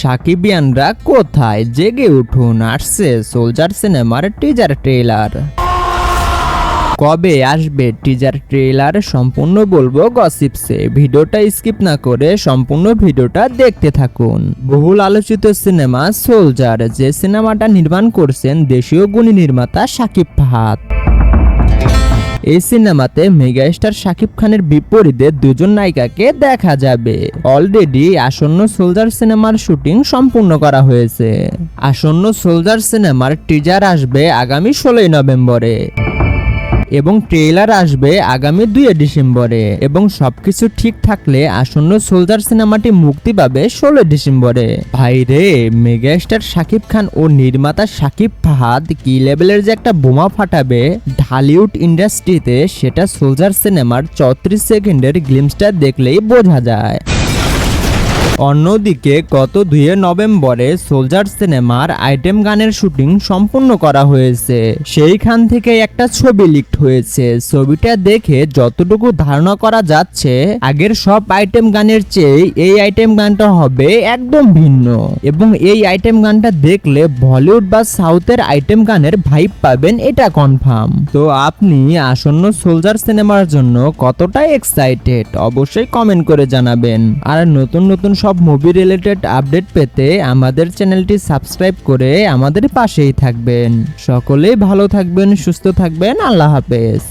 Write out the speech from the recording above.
সাকিবিয়ানরা কোথায়, জেগে উঠুন, আসছে সোলজার সিনেমার টিজার ট্রেলার। কবে আসবে টিজার ট্রেলার সম্পূর্ণ বলবো গসিপসে, ভিডিওটা স্কিপ না করে সম্পূর্ণ ভিডিওটা দেখতে থাকুন। বহুল আলোচিত সিনেমা সোলজার, যে সিনেমাটা নির্মাণ করছেন দেশীয় গুণী নির্মাতা শাকিব ফাহাদ। এই সিনেমাতে মেগাস্টার শাকিব খানের বিপরীতে দুজন নায়িকাকে দেখা যাবে। অলরেডি আসন্ন সোলজার সিনেমার শুটিং সম্পূর্ণ করা হয়েছে। আসন্ন সোলজার সিনেমার টিজার আসবে আগামী 16 নভেম্বরে এবং ট্রেলার আসবে আগামী 2 ডিসেম্বরে এবং সবকিছু ঠিক থাকলে আসন্ন সোলজার সিনেমাটি মুক্তি পাবে 16 ডিসেম্বরে। ভাইরে, মেগাস্টার শাকিব খান ও নির্মাতা শাকিব ফাহাদ কি লেভেলের যে একটা বোমা ফাটাবে ঢালিউড ইন্ডাস্ট্রিতে, সেটা সোলজার সিনেমার 34 সেকেন্ডের গ্লিমসটা দেখলেই বোঝা যায়। অন্যদিকে গত 2 নভেম্বরে সোলজার সিনেমার আইটেম গানের শুটিং সম্পূর্ণ করা হয়েছে। সেইখান থেকে একটা ছবি লিকড হয়েছে। ছবিটা দেখে যতটুকু ধারণা করা যাচ্ছে আগের সব আইটেম গানের চেয়ে এই আইটেম গানটা হবে একদম ভিন্ন এবং এই আইটেম গানটা দেখলে বলিউড বা সাউথের আইটেম গানের ভাইব পাবেন, এটা কনফার্ম। তো আপনি আসন্ন সোলজার সিনেমার জন্য কতটা এক্সাইটেড অবশ্যই কমেন্ট করে জানাবেন। আর নতুন নতুন সব মুভি রিলেটেড আপডেট পেতে আমাদের চ্যানেলটি সাবস্ক্রাইব করে আমাদের পাশেই থাকবেন। সকলেই ভালো থাকবেন, সুস্থ থাকবেন। আল্লাহ হাফেজ।